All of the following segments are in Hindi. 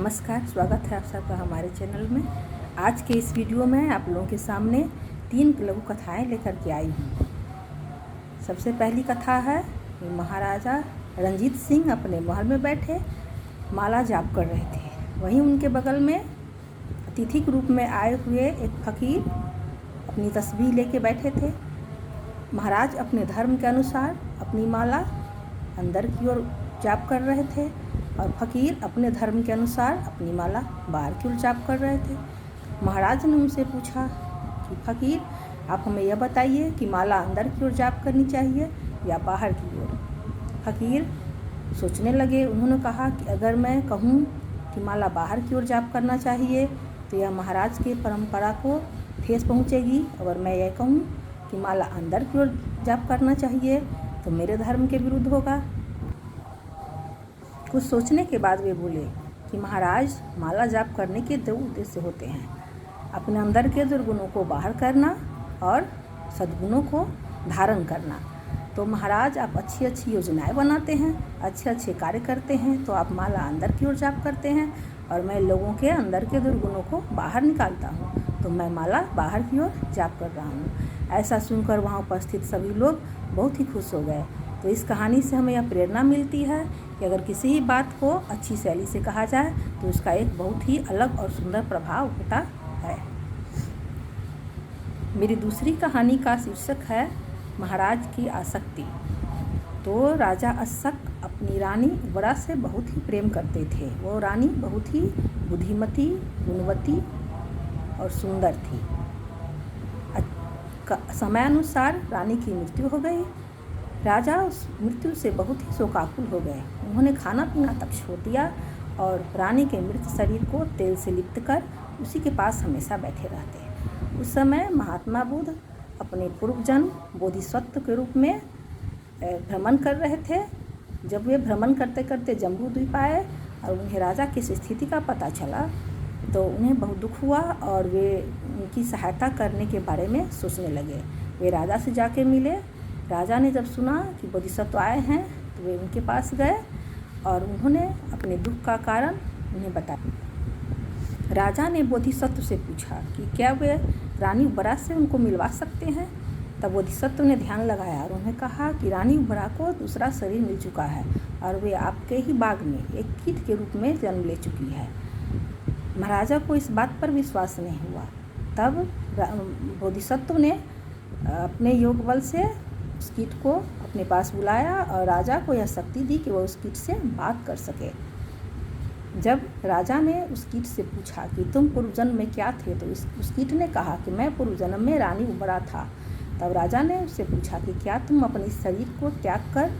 नमस्कार, स्वागत है आप सबका हमारे चैनल में। आज के इस वीडियो में आप लोगों के सामने 3 लघु कथाएं लेकर के आई हूँ। सबसे पहली कथा है महाराजा रंजीत सिंह अपने महल में बैठे माला जाप कर रहे थे। वहीं उनके बगल में अतिथि के रूप में आए हुए एक फकीर अपनी तस्बीह लेके बैठे थे। महाराज अपने धर्म के अनुसार अपनी माला अंदर की ओर जाप कर रहे थे और फकीर अपने धर्म के अनुसार अपनी माला बाहर की ओर जाप कर रहे थे। महाराज ने उनसे पूछा कि फकीर, आप हमें यह बताइए कि माला अंदर की ओर जाप करनी चाहिए या बाहर की ओर। फकीर सोचने लगे। उन्होंने कहा कि अगर मैं कहूँ कि माला बाहर की ओर जाप करना चाहिए तो यह महाराज के परंपरा को ठेस पहुँचेगी। अगर मैं यह कहूँ कि माला अंदर की ओर जाप करना चाहिए तो मेरे धर्म के विरुद्ध होगा। कुछ सोचने के बाद वे बोले कि महाराज, माला जाप करने के 2 उद्देश्य होते हैं, अपने अंदर के दुर्गुणों को बाहर करना और सद्गुणों को धारण करना। तो महाराज, आप अच्छी अच्छी योजनाएं बनाते हैं, अच्छे अच्छे कार्य करते हैं, तो आप माला अंदर की ओर जाप करते हैं और मैं लोगों के अंदर के दुर्गुणों को बाहर निकालता हूँ, तो मैं माला बाहर की ओर जाप कर रहा हूँ। ऐसा सुनकर वहाँ उपस्थित सभी लोग बहुत ही खुश हो गए। तो इस कहानी से हमें यह प्रेरणा मिलती है कि अगर किसी ही बात को अच्छी शैली से कहा जाए तो उसका एक बहुत ही अलग और सुंदर प्रभाव होता है। मेरी दूसरी कहानी का शीर्षक है महाराज की आसक्ति। तो राजा अशक अपनी रानी उबरा से बहुत ही प्रेम करते थे। वो रानी बहुत ही बुद्धिमती, गुणवती और सुंदर थी। समयानुसार रानी की मृत्यु हो गई। राजा उस मृत्यु से बहुत ही शोकाकुल हो गए। उन्होंने खाना पीना तक छोड़ दिया और रानी के मृत शरीर को तेल से लिप्त कर उसी के पास हमेशा बैठे रहते। उस समय महात्मा बुद्ध अपने पूर्वजन्म बोधिसत्व के रूप में भ्रमण कर रहे थे। जब वे भ्रमण करते करते जम्बू द्वीप आए और उन्हें राजा की स्थिति का पता चला तो उन्हें बहुत दुख हुआ और वे उनकी सहायता करने के बारे में सोचने लगे। वे राजा से जाके मिले। राजा ने जब सुना कि बोधिसत्व आए हैं तो वे उनके पास गए और उन्होंने अपने दुख का कारण उन्हें बताया। राजा ने बोधिसत्व से पूछा कि क्या वे रानी उबरा से उनको मिलवा सकते हैं। तब बोधिसत्व ने ध्यान लगाया और उन्हें कहा कि रानी उबरा को दूसरा शरीर मिल चुका है और वे आपके ही बाग में एक कीट के रूप में जन्म ले चुकी है। महाराजा को इस बात पर विश्वास नहीं हुआ। तब बोधिसत्व ने अपने योग बल से उस कीट को अपने पास बुलाया और राजा को यह शक्ति दी कि वह उस कीट से बात कर सके। जब राजा ने उस कीट से पूछा कि तुम पूर्व जन्म में क्या थे, तो उस कीट ने कहा कि मैं पूर्व जन्म में रानी उबरा था। तब राजा ने उससे पूछा कि क्या तुम अपने शरीर को त्याग कर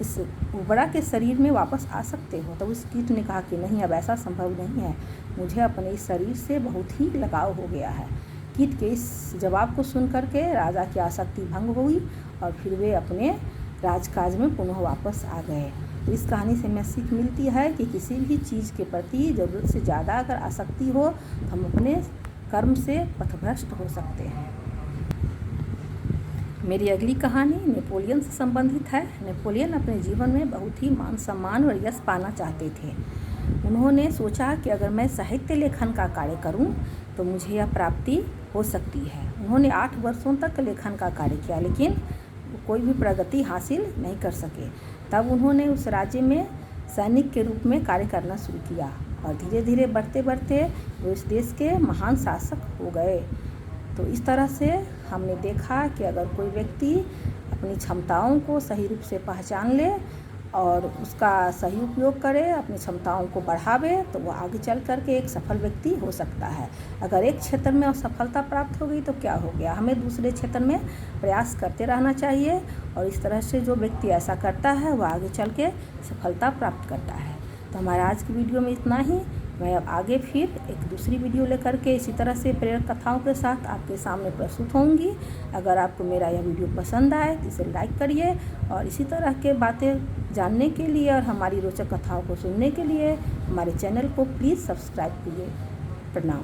इस उबरा के शरीर में वापस आ सकते हो। तो उस कीट ने कहा कि नहीं, अब ऐसा संभव नहीं है, मुझे अपने इस शरीर से बहुत ही लगाव हो गया है। कीट के इस जवाब को सुन करके राजा की आसक्ति भंग हुई और फिर वे अपने राजकाज में पुनः वापस आ गए। तो इस कहानी से हमें सीख मिलती है कि किसी भी चीज़ के प्रति ज़रूरत से ज़्यादा अगर आसक्ति हो तो हम अपने कर्म से पथभ्रष्ट हो सकते हैं। मेरी अगली कहानी नेपोलियन से संबंधित है। नेपोलियन अपने जीवन में बहुत ही मान सम्मान और यश पाना चाहते थे। उन्होंने सोचा कि अगर मैं साहित्य लेखन का कार्य करूं तो मुझे यह प्राप्ति हो सकती है। उन्होंने 8 वर्षों तक लेखन का कार्य किया लेकिन कोई भी प्रगति हासिल नहीं कर सके। तब उन्होंने उस राज्य में सैनिक के रूप में कार्य करना शुरू किया और धीरे धीरे बढ़ते बढ़ते वो इस देश के महान शासक हो गए। तो इस तरह से हमने देखा कि अगर कोई व्यक्ति अपनी क्षमताओं को सही रूप से पहचान ले और उसका सही उपयोग करे, अपनी क्षमताओं को बढ़ावे, तो वो आगे चल कर के एक सफल व्यक्ति हो सकता है। अगर एक क्षेत्र में असफलता प्राप्त हो गई तो क्या हो गया, हमें दूसरे क्षेत्र में प्रयास करते रहना चाहिए और इस तरह से जो व्यक्ति ऐसा करता है वो आगे चल के सफलता प्राप्त करता है। तो हमारा आज की वीडियो में इतना ही। मैं अब आगे फिर एक दूसरी वीडियो लेकर के इसी तरह से प्रेरक कथाओं के साथ आपके सामने प्रस्तुत होंगी। अगर आपको मेरा यह वीडियो पसंद आए तो इसे लाइक करिए और इसी तरह के बातें जानने के लिए और हमारी रोचक कथाओं को सुनने के लिए हमारे चैनल को प्लीज़ सब्सक्राइब कीजिए। प्रणाम।